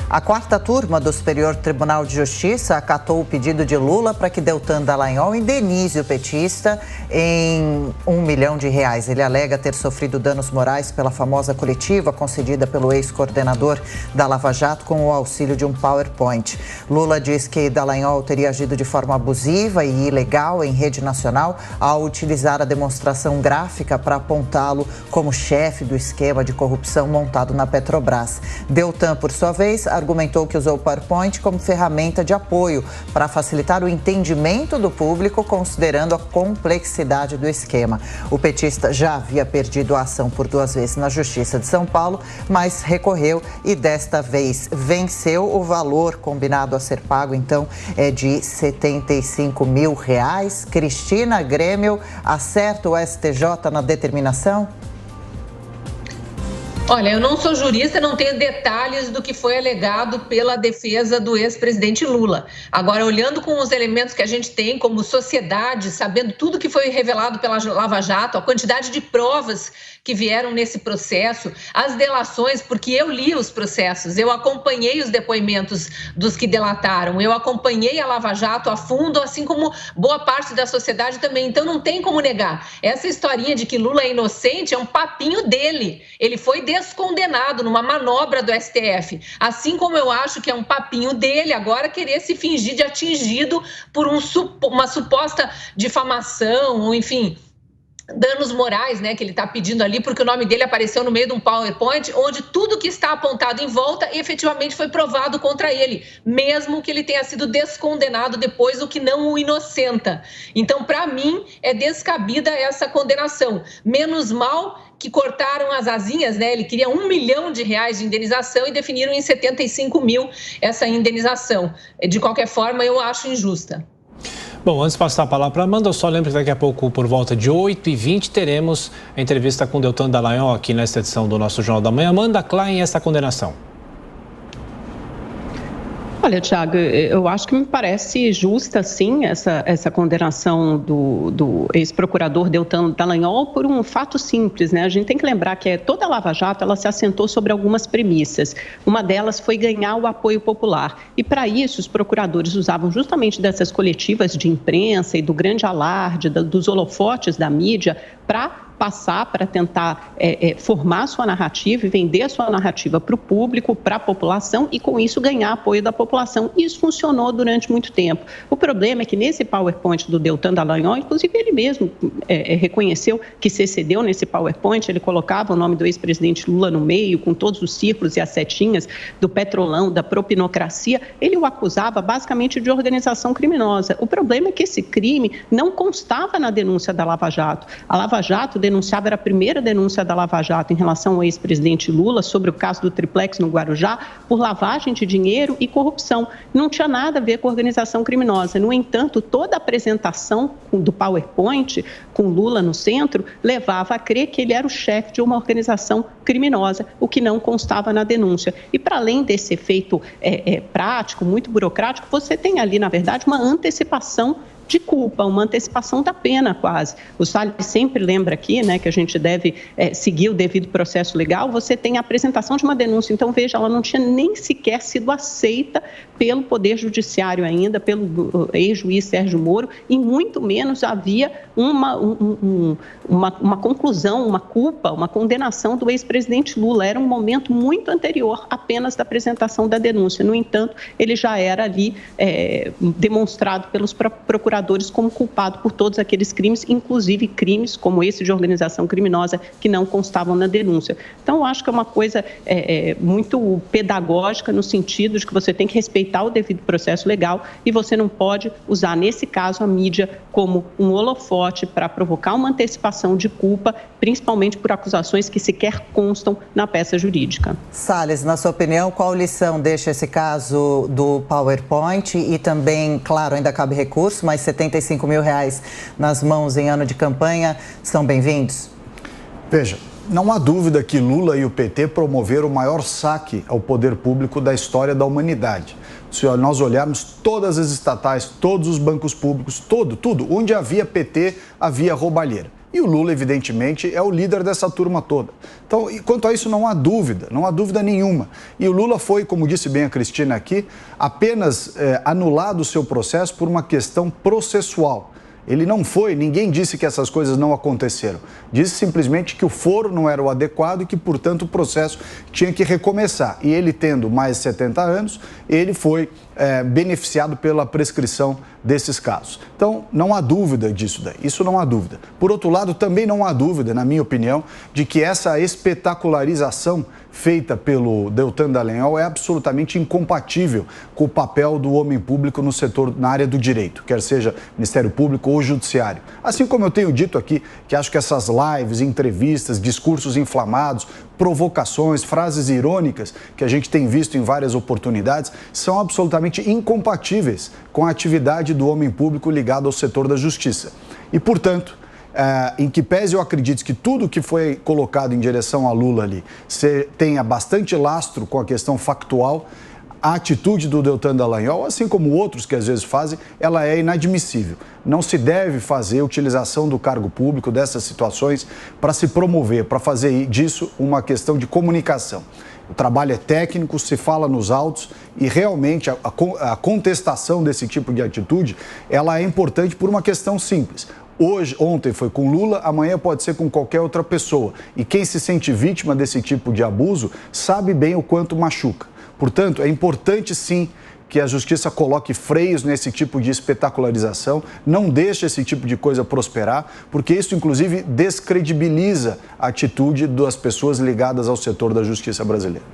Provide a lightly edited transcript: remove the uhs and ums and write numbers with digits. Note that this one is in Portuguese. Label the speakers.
Speaker 1: A quarta turma do Superior Tribunal de Justiça acatou o pedido de Lula para que Deltan Dallagnol indenize o petista em R$1 milhão. Ele alega ter sofrido danos morais pela famosa coletiva concedida pelo ex-coordenador da Lava Jato com o auxílio de um PowerPoint. Lula diz que Dallagnol teria agido de forma abusiva e ilegal em rede nacional ao utilizar a demonstração gráfica para apontá-lo como chefe do esquema de corrupção montado na Petrobras. Deltan, por sua vez, argumentou que usou o PowerPoint como ferramenta de apoio para facilitar o entendimento do público, considerando a complexidade do esquema. O petista já havia perdido a ação por 2 vezes na Justiça de São Paulo, mas recorreu e desta vez venceu. O valor combinado a ser pago, então, é de R$75 mil. Cristina Grêmio, acerta o STJ na determinação?
Speaker 2: Olha, eu não sou jurista, não tenho detalhes do que foi alegado pela defesa do ex-presidente Lula. Agora, olhando com os elementos que a gente tem como sociedade, sabendo tudo que foi revelado pela Lava Jato, a quantidade de provas que vieram nesse processo, as delações, porque eu li os processos, eu acompanhei os depoimentos dos que delataram, eu acompanhei a Lava Jato a fundo, assim como boa parte da sociedade também. Então, não tem como negar. Essa historinha de que Lula é inocente é um papinho dele. Ele foi descondenado numa manobra do STF. Assim como eu acho que é um papinho dele agora querer se fingir de atingido por uma suposta difamação, ou enfim, danos morais, né, que ele está pedindo ali, porque o nome dele apareceu no meio de um PowerPoint, onde tudo que está apontado em volta efetivamente foi provado contra ele, mesmo que ele tenha sido descondenado depois, o que não o inocenta. Então, para mim, é descabida essa condenação. Menos mal que cortaram as asinhas, né? Ele queria R$1 milhão de indenização e definiram em 75 mil essa indenização. De qualquer forma, eu acho injusta.
Speaker 3: Bom, antes de passar a palavra para Amanda, eu só lembro que daqui a pouco, por volta de 8h20, teremos a entrevista com Deltan Dallagnol aqui nesta edição do nosso Jornal da Manhã. Amanda Klein, essa condenação.
Speaker 4: Olha, Thiago, eu acho que me parece justa, sim, essa condenação do ex-procurador Deltan Dallagnol por um fato simples, né? A gente tem que lembrar que toda a Lava Jato, ela se assentou sobre algumas premissas. Uma delas foi ganhar o apoio popular. E, para isso, os procuradores usavam justamente dessas coletivas de imprensa e do grande alarde, dos holofotes da mídia, para tentar formar sua narrativa e vender a sua narrativa para o público, para a população e, com isso, ganhar apoio da população. E isso funcionou durante muito tempo. O problema é que nesse PowerPoint do Deltan Dallagnol, inclusive ele mesmo reconheceu que se excedeu nesse PowerPoint, ele colocava o nome do ex-presidente Lula no meio, com todos os círculos e as setinhas do petrolão, da propinocracia, ele o acusava basicamente de organização criminosa. O problema é que esse crime não constava na denúncia da Lava Jato. A Lava Jato denunciava, era a primeira denúncia da Lava Jato em relação ao ex-presidente Lula sobre o caso do triplex no Guarujá por lavagem de dinheiro e corrupção. Não tinha nada a ver com organização criminosa. No entanto, toda a apresentação do PowerPoint com Lula no centro levava a crer que ele era o chefe de uma organização criminosa, o que não constava na denúncia. E para além desse efeito prático, muito burocrático, você tem ali, na verdade, uma antecipação de culpa, uma antecipação da pena quase. O Salles sempre lembra aqui, né, que a gente deve seguir o devido processo legal. Você tem a apresentação de uma denúncia, então veja, ela não tinha nem sequer sido aceita pelo Poder Judiciário ainda, pelo ex-juiz Sérgio Moro, e muito menos havia uma conclusão, uma culpa, uma condenação do ex-presidente Lula. Era um momento muito anterior apenas da apresentação da denúncia. No entanto, ele já era ali demonstrado pelos procuradores como culpado por todos aqueles crimes, inclusive crimes como esse de organização criminosa que não constavam na denúncia. Então, eu acho que é uma coisa muito pedagógica no sentido de que você tem que respeitar o devido processo legal e você não pode usar, nesse caso, a mídia como um holofote para provocar uma antecipação de culpa, principalmente por acusações que sequer constam na peça jurídica.
Speaker 1: Salles, na sua opinião, qual lição deixa esse caso do PowerPoint e também, claro, ainda cabe recurso, mas R$75 mil nas mãos em ano de campanha são bem-vindos?
Speaker 5: Veja, não há dúvida que Lula e o PT promoveram o maior saque ao poder público da história da humanidade. Se nós olharmos todas as estatais, todos os bancos públicos, tudo, onde havia PT, havia roubalheira. E o Lula, evidentemente, é o líder dessa turma toda. Então, quanto a isso, não há dúvida nenhuma. E o Lula foi, como disse bem a Cristina aqui, apenas anulado o seu processo por uma questão processual. Ele não foi, ninguém disse que essas coisas não aconteceram. Disse simplesmente que o foro não era o adequado e que, portanto, o processo tinha que recomeçar. E ele, tendo mais de 70 anos, ele foi beneficiado pela prescrição desses casos. Então, não há dúvida disso daí, isso não há dúvida. Por outro lado, também não há dúvida, na minha opinião, de que essa espetacularização feita pelo Deltan Dallagnol é absolutamente incompatível com o papel do homem público no setor, na área do direito, quer seja Ministério Público ou Judiciário. Assim como eu tenho dito aqui, que acho que essas lives, entrevistas, discursos inflamados, provocações, frases irônicas que a gente tem visto em várias oportunidades são absolutamente incompatíveis com a atividade do homem público ligado ao setor da justiça. E, portanto, em que pese eu acredito que tudo que foi colocado em direção a Lula ali tenha bastante lastro com a questão factual, a atitude do Deltan Dallagnol, assim como outros que às vezes fazem, ela é inadmissível. Não se deve fazer utilização do cargo público dessas situações para se promover, para fazer disso uma questão de comunicação. O trabalho é técnico, se fala nos autos e realmente a contestação desse tipo de atitude, ela é importante por uma questão simples. Ontem foi com Lula, amanhã pode ser com qualquer outra pessoa. E quem se sente vítima desse tipo de abuso sabe bem o quanto machuca. Portanto, é importante sim que a justiça coloque freios nesse tipo de espetacularização, não deixe esse tipo de coisa prosperar, porque isso, inclusive, descredibiliza a atitude das pessoas ligadas ao setor da justiça brasileira.